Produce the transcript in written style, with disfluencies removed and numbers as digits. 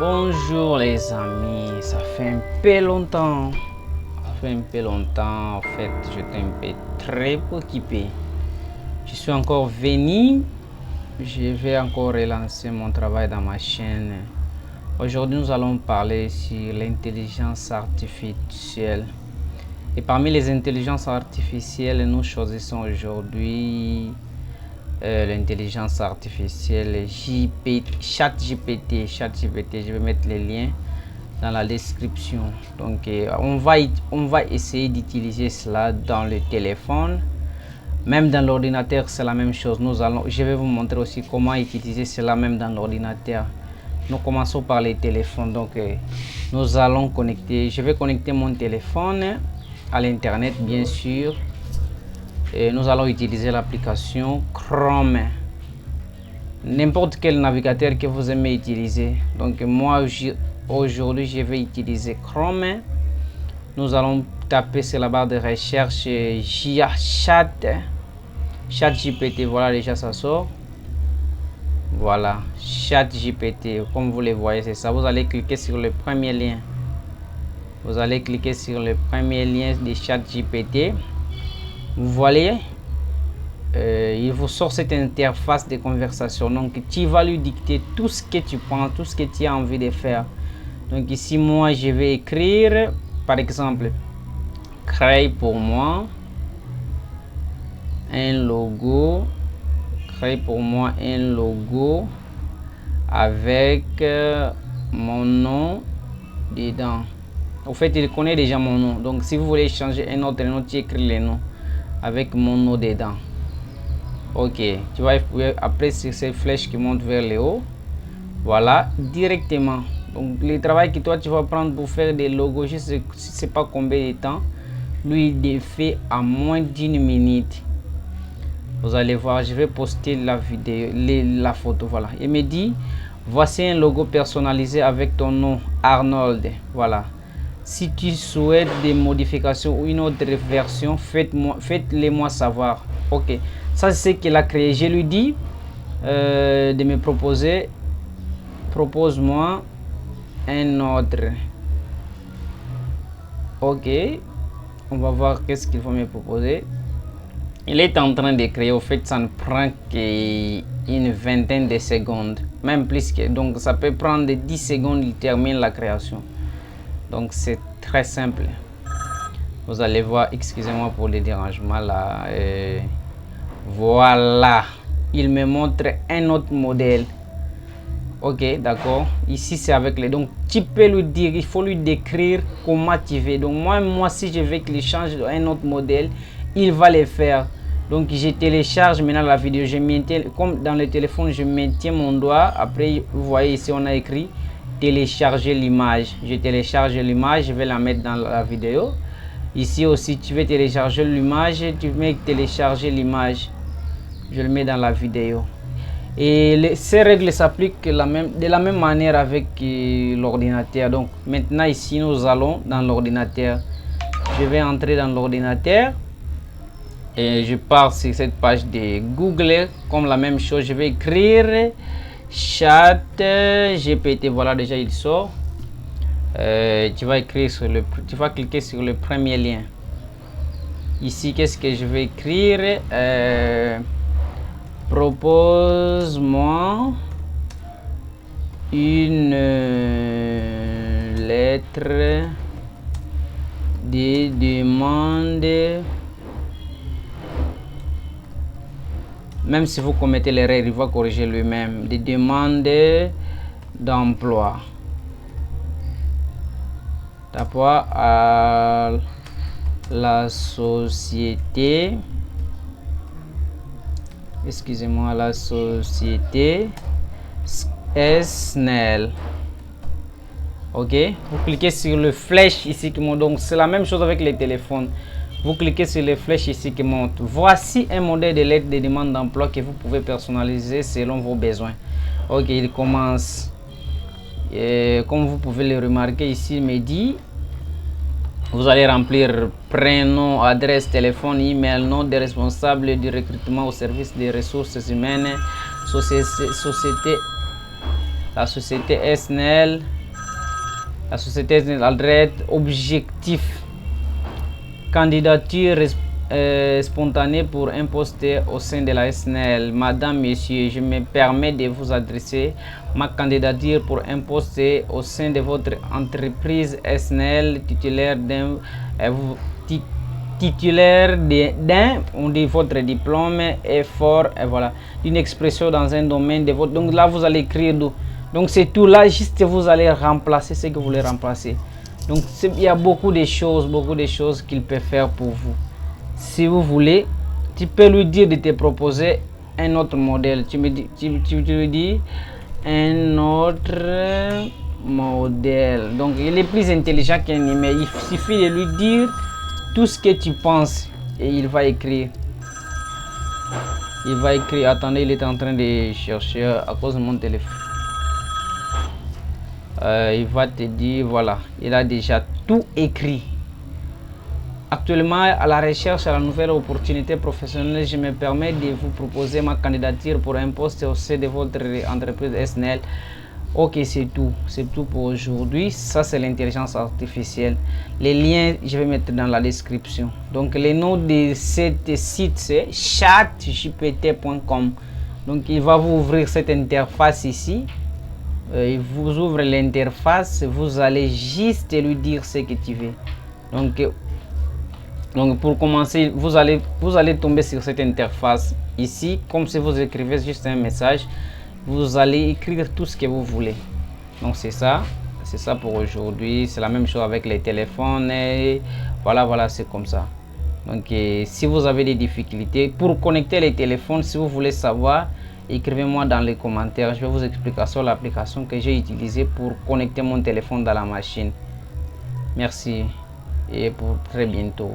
Bonjour les amis, ça fait un peu longtemps. En fait, j'étais un peu très occupé. Je suis encore venu. Je vais encore relancer mon travail dans ma chaîne. Aujourd'hui, nous allons parler sur l'intelligence artificielle. Et parmi les intelligences artificielles, nous choisissons aujourd'hui l'intelligence artificielle ChatGPT. Je vais mettre les liens dans la description. Donc on va essayer d'utiliser cela dans le téléphone, même dans l'ordinateur. C'est la même chose. Je vais vous montrer aussi comment utiliser cela même dans l'ordinateur. Nous commençons par les téléphones. Donc nous allons connecter, je vais connecter mon téléphone à l'internet, bien sûr. Et nous allons utiliser l'application Chrome, n'importe quel navigateur que vous aimez utiliser. Donc moi aujourd'hui je vais utiliser Chrome. Nous allons taper sur la barre de recherche ChatGPT. Voilà, déjà ça sort. Voilà, ChatGPT, comme vous le voyez, c'est ça. Vous allez cliquer sur le premier lien. Vous allez cliquer sur le premier lien de ChatGPT. Vous voyez, il vous sort cette interface de conversation. Donc tu vas lui dicter tout ce que tu penses, tout ce que tu as envie de faire. Donc ici moi je vais écrire par exemple, crée pour moi un logo, avec mon nom dedans. En fait, il connaît déjà mon nom. Donc si vous voulez changer un autre nom, tu écris le nom avec mon nom dedans. Ok, tu vas après sur ces flèches qui montent vers le haut. Voilà, directement. Donc le travail que toi tu vas prendre pour faire des logos, je sais pas combien de temps, lui il fait à moins d'1 minute. Vous allez voir, je vais poster la vidéo, la photo. Voilà, il me dit voici un logo personnalisé avec ton nom Arnold. Voilà, si tu souhaites des modifications ou une autre version, faites-les moi savoir. Ok, ça c'est ce qu'il a créé. Je lui dis de me proposer, propose-moi un autre. Ok, on va voir qu'est-ce qu'il va me proposer. Il est en train de créer. Au fait, ça ne prend qu'une vingtaine de secondes, même plus que, donc ça peut prendre 10 secondes. Il termine la création. Donc c'est très simple. Vous allez voir, excusez-moi pour le dérangement là. Voilà, il me montre un autre modèle. Ok, d'accord. Ici c'est avec les, donc tu peux lui dire, il faut lui décrire comment tu veux. Donc moi si je veux qu'il change un autre modèle, il va le faire. Donc je télécharge maintenant la vidéo, je maintiens, comme dans le téléphone, je maintiens mon doigt. Après vous voyez ici on a écrit télécharger l'image. Je télécharge l'image, je vais la mettre dans la vidéo. Ici aussi tu veux télécharger l'image, tu mets télécharger l'image, je le mets dans la vidéo. Et ces règles s'appliquent de la même manière avec l'ordinateur. Donc maintenant ici nous allons dans l'ordinateur. Je vais entrer dans l'ordinateur et je pars sur cette page de Google. Comme la même chose, je vais écrire ChatGPT. Voilà, déjà il sort. Tu vas cliquer sur le premier lien. Ici qu'est-ce que je vais écrire? Propose-moi une lettre de demande. Même si vous commettez l'erreur, il va corriger lui-même. Des demandes d'emploi. D'emploi à la société. Excusez-moi, la société Snell. Ok, vous cliquez sur le flèche ici qui monte. Donc c'est la même chose avec les téléphones. Vous cliquez sur les flèches ici qui montent. Voici un modèle de lettre de demande d'emploi que vous pouvez personnaliser selon vos besoins. Ok, il commence. Et comme vous pouvez le remarquer ici, il me dit vous allez remplir prénom, adresse, téléphone, email, nom des responsables du recrutement au service des ressources humaines, société la société SNEL, adresse, objectif, candidature spontanée pour un poste au sein de la SNEL. Madame, Monsieur, je me permets de vous adresser ma candidature pour un poste au sein de votre entreprise SNEL, titulaire d'un on dit votre diplôme est fort, et voilà, une expression dans un domaine de votre. Donc là, vous allez écrire donc c'est tout. Là, juste vous allez remplacer ce que vous voulez remplacer. Donc il y a beaucoup de choses qu'il peut faire pour vous. Si vous voulez, tu peux lui dire de te proposer un autre modèle. Tu lui dis un autre modèle. Donc il est plus intelligent qu'un email. Il suffit de lui dire tout ce que tu penses et il va écrire. Attendez, il est en train de chercher à cause de mon téléphone. Il va te dire, voilà, il a déjà tout écrit. Actuellement, à la recherche à la nouvelle opportunité professionnelle, je me permets de vous proposer ma candidature pour un poste au sein de votre entreprise SNEL. Ok, c'est tout pour aujourd'hui. Ça, c'est l'intelligence artificielle. Les liens, je vais mettre dans la description. Donc, le nom de ce site, c'est chatgpt.com. Donc, il va vous ouvrir cette interface ici. Il vous ouvre l'interface. Vous allez juste lui dire ce que tu veux. Donc pour commencer, vous allez tomber sur cette interface ici. Comme si vous écrivez juste un message, vous allez écrire tout ce que vous voulez. Donc c'est ça pour aujourd'hui. C'est la même chose avec les téléphones. Et voilà, c'est comme ça. Donc si vous avez des difficultés pour connecter les téléphones, si vous voulez savoir, écrivez-moi dans les commentaires. Je vais vous expliquer sur l'application que j'ai utilisée pour connecter mon téléphone dans la machine. Merci et pour très bientôt.